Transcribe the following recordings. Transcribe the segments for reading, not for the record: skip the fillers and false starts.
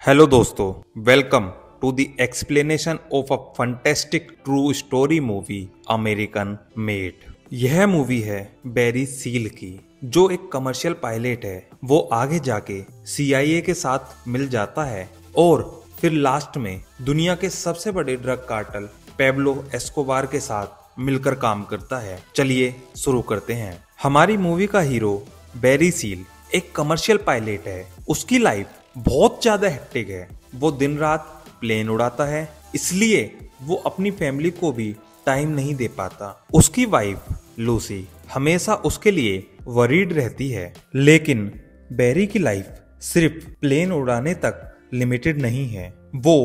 Hello दोस्तों, welcome to the explanation of a fantastic true story movie American made. यह movie है Barry seal की, जो एक कमर्शियल पायलट है। वो आगे जाके CIA के साथ मिल जाता है और फिर लास्ट में दुनिया के सबसे बड़े ड्रग कार्टेल पेब्लो एस्कोबार के साथ मिलकर काम करता है। चलिए शुरू करते हैं। हमारी मूवी का हीरो बैरी सील एक कमर्शियल पायलट है। उसकी लाइफ बहुत ज्यादा हेक्टिक है। वो दिन रात प्लेन उड़ाता है, इसलिए वो अपनी फैमिली को भी टाइम नहीं दे पाता। उसकी वाइफ लूसी हमेशा उसके लिए वरीड रहती है। लेकिन बैरी की लाइफ सिर्फ प्लेन उड़ाने तक लिमिटेड नहीं है। वो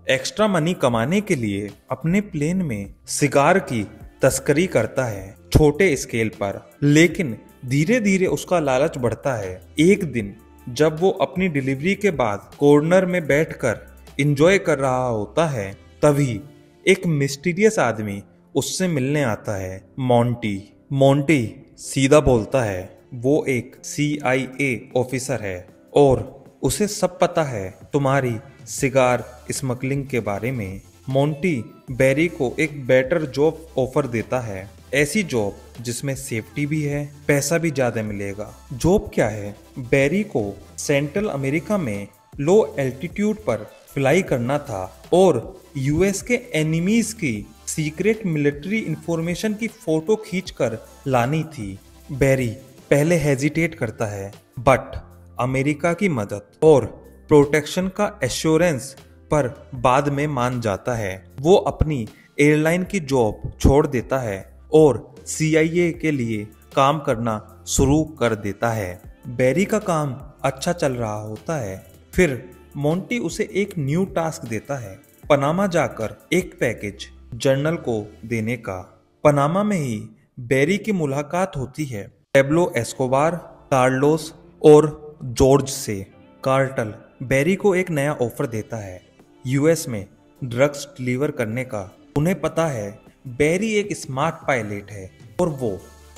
एक्स्ट्रा मनी कमाने के लिए अपने प्लेन में सिगार की तस्करी करता है, छोटे स्केल पर। लेकिन धीरे धीरे उसका लालच बढ़ता है। एक दिन जब वो अपनी डिलीवरी के बाद कॉर्नर में बैठकर एंजॉय कर रहा होता है, तभी एक मिस्टीरियस आदमी उससे मिलने आता है, मोंटी सीधा बोलता है वो एक CIA ऑफिसर है और उसे सब पता है तुम्हारी सिगार स्मगलिंग के बारे में। मोंटी बैरी को एक बेटर जॉब ऑफर देता है, ऐसी जॉब जिसमें सेफ्टी भी है, पैसा भी ज्यादा मिलेगा। जॉब क्या है? बैरी को सेंट्रल अमेरिका में लो एल्टीट्यूड पर फ्लाई करना था और US के एनिमीज की सीक्रेट मिलिट्री इंफॉर्मेशन की फोटो खींचकर लानी थी। बैरी पहले हेजिटेट करता है, बट अमेरिका की मदद और प्रोटेक्शन का एश्योरेंस पर बाद में मान जाता है। वो अपनी एयरलाइन की जॉब छोड़ देता है और CIA के लिए काम करना शुरू कर देता है। बैरी का काम अच्छा चल रहा होता है। फिर मोंटी उसे एक न्यू टास्क देता है, पनामा जाकर एक पैकेज जर्नल को देने का। पनामा में ही बैरी की मुलाकात होती है पेब्लो एस्कोबार, कार्लोस और जॉर्ज से। कार्टेल बैरी को एक नया ऑफर देता है US में ड्रग्स डिलीवर करने का। उन्हें पता है बैरी एक स्मार्ट पायलट है और वो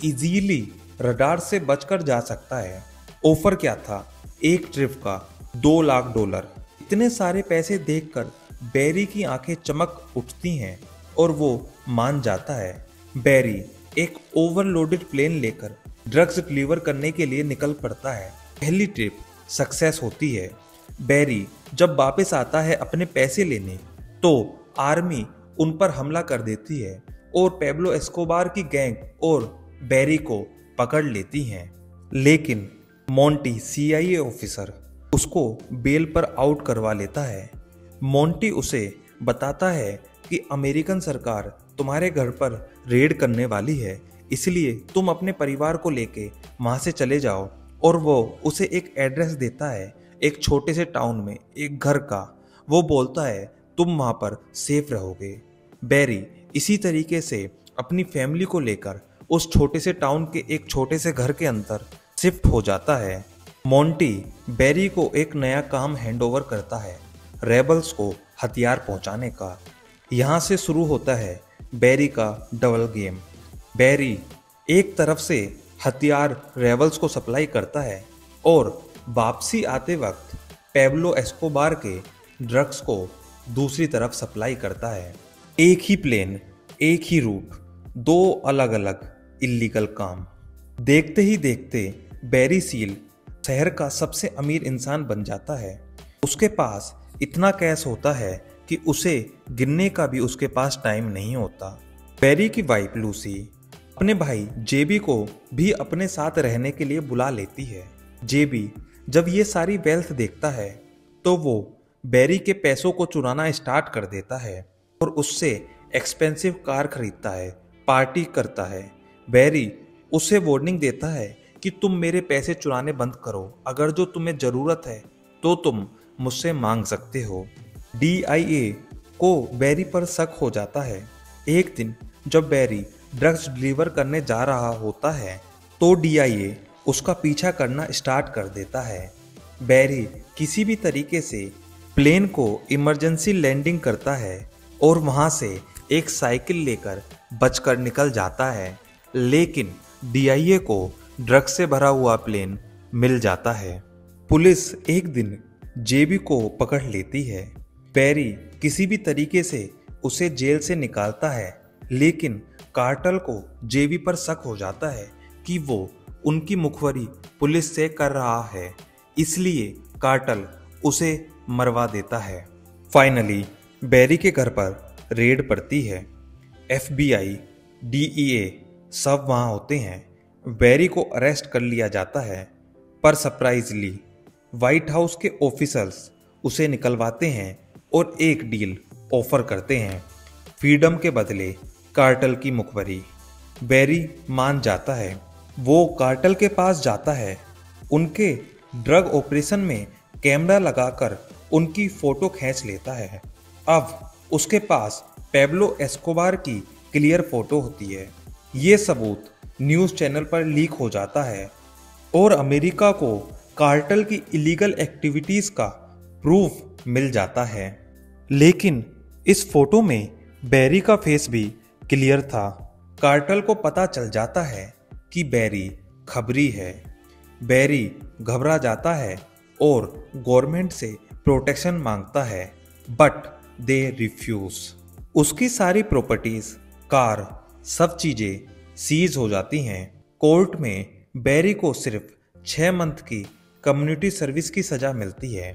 इजीली रडार से बचकर जा सकता है। ऑफर क्या था? एक ट्रिप का $2 लाख। इतने सारे पैसे देखकर बैरी की आंखें चमक उठती हैं और वो मान जाता है। बैरी एक ओवरलोडेड प्लेन लेकर ड्रग्स डिलीवर करने के लिए निकल पड़ता है। पहली ट्रिप सक्सेस होती है। बैरी जब वापस आता है अपने पैसे लेने, तो आर्मी उन पर हमला कर देती है और पेब्लो एस्कोबार की गैंग और बैरी को पकड़ लेती हैं। लेकिन मोंटी CIA ऑफिसर उसको बेल पर आउट करवा लेता है। मोंटी उसे बताता है कि अमेरिकन सरकार तुम्हारे घर पर रेड करने वाली है, इसलिए तुम अपने परिवार को लेके वहां से चले जाओ। और वो उसे एक एड्रेस देता है, एक छोटे से टाउन में एक घर का। वो बोलता है तुम वहां पर सेफ रहोगे। बैरी इसी तरीके से अपनी फैमिली को लेकर उस छोटे से टाउन के एक छोटे से घर के अंदर शिफ्ट हो जाता है। मोंटी बैरी को एक नया काम हैंडओवर करता है, रेबल्स को हथियार पहुंचाने का। यहाँ से शुरू होता है बैरी का डबल गेम। बैरी एक तरफ से हथियार रेबल्स को सप्लाई करता है और वापसी आते वक्त पेब्लो एस्कोबार के ड्रग्स को दूसरी तरफ सप्लाई करता है। एक ही प्लेन, एक ही रूट, दो अलग अलग इल्लीगल काम। देखते ही देखते बैरी सील शहर का सबसे अमीर इंसान बन जाता है। उसके पास इतना कैश होता है कि उसे गिनने का भी उसके पास टाइम नहीं होता। बैरी की वाइफ लूसी अपने भाई JB को भी अपने साथ रहने के लिए बुला लेती है। JB जब ये सारी वेल्थ देखता है तो वो बैरी के पैसों को चुराना स्टार्ट कर देता है और उससे एक्सपेंसिव कार खरीदता है, पार्टी करता है। बैरी उसे वार्निंग देता है कि तुम मेरे पैसे चुराने बंद करो, अगर जो तुम्हें ज़रूरत है तो तुम मुझसे मांग सकते हो। DIA को बैरी पर शक हो जाता है। एक दिन जब बैरी ड्रग्स डिलीवर करने जा रहा होता है तो DIA उसका पीछा करना स्टार्ट कर देता है। बैरी किसी भी तरीके से प्लेन को इमरजेंसी लैंडिंग करता है और वहां से एक साइकिल लेकर बचकर निकल जाता है। लेकिन DIA को ड्रग्स से भरा हुआ प्लेन मिल जाता है। पुलिस एक दिन जेबी को पकड़ लेती है। बैरी किसी भी तरीके से उसे जेल से निकालता है, लेकिन कार्टेल को जेबी पर शक हो जाता है कि वो उनकी मुखबरी पुलिस से कर रहा है, इसलिए कार्टेल उसे मरवा देता है। फाइनली बैरी के घर पर रेड पड़ती है। FBI, DEA सब वहां होते हैं। बैरी को अरेस्ट कर लिया जाता है, पर सरप्राइजली व्हाइट हाउस के ऑफिसर्स उसे निकलवाते हैं और एक डील ऑफर करते हैं, फ्रीडम के बदले कार्टेल की मुखबरी। बैरी मान जाता है। वो कार्टेल के पास जाता है, उनके ड्रग ऑपरेशन में कैमरा लगाकर उनकी फोटो खींच लेता है। अब उसके पास पेब्लो एस्कोबार की क्लियर फोटो होती है। ये सबूत न्यूज़ चैनल पर लीक हो जाता है और अमेरिका को कार्टेल की इलीगल एक्टिविटीज़ का प्रूफ मिल जाता है। लेकिन इस फोटो में बैरी का फेस भी क्लियर था। कार्टेल को पता चल जाता है कि बैरी खबरी है। बैरी घबरा जाता है और गवर्नमेंट से प्रोटेक्शन मांगता है, बट दे रिफ्यूज। उसकी सारी प्रॉपर्टीज, कार, सब चीजें सीज हो जाती हैं। कोर्ट में बैरी को सिर्फ 6 मंथ की कम्युनिटी सर्विस की सजा मिलती है,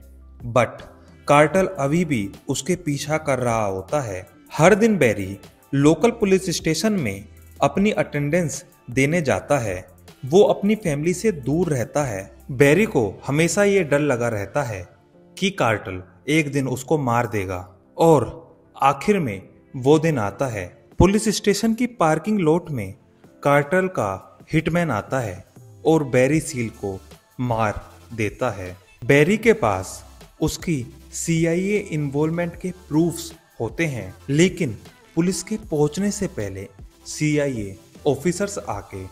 बट कार्टेल अभी भी उसके पीछा कर रहा होता है। हर दिन बैरी लोकल पुलिस स्टेशन में अपनी अटेंडेंस देने जाता है। वो अपनी फैमिली से दूर रहता है। बैरी को हमेशा ये डर लगा रहता है कि कार्टेल एक दिन उसको मार देगा, और आखिर में वो दिन आता है। पुलिस स्टेशन की पार्किंग लॉट में कार्टेल का हिटमैन आता है और बैरी सील को मार देता है। बैरी के पास उसकी CIA इन्वॉल्वमेंट के प्रूफ्स होते हैं, लेकिन पुलिस के पहुंचने से पहले CIA ऑफिसर्स आके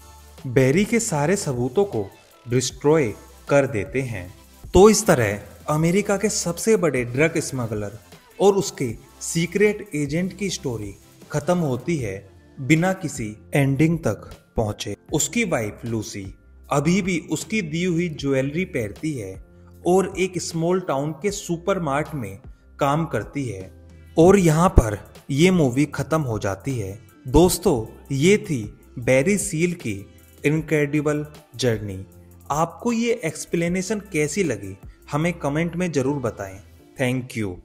बैरी के सारे सबूतों को डिस्ट्रॉय कर देते हैं। तो इस तरह अमेरिका के सबसे बड़े ड्रग स्मगलर और उसके सीक्रेट एजेंट की स्टोरी खत्म होती है बिना किसी एंडिंग तक पहुंचे। उसकी वाइफ लूसी अभी भी उसकी दी हुई ज्वेलरी पहनती है और एक स्मॉल टाउन के सुपरमार्ट में काम करती है, और यहाँ पर ये मूवी खत्म हो जाती है। दोस्तों, ये थी बैरी सील की इनक्रेडिबल जर्नी। आपको ये एक्सप्लेनेशन कैसी लगी हमें कमेंट में ज़रूर बताएं। Thank you.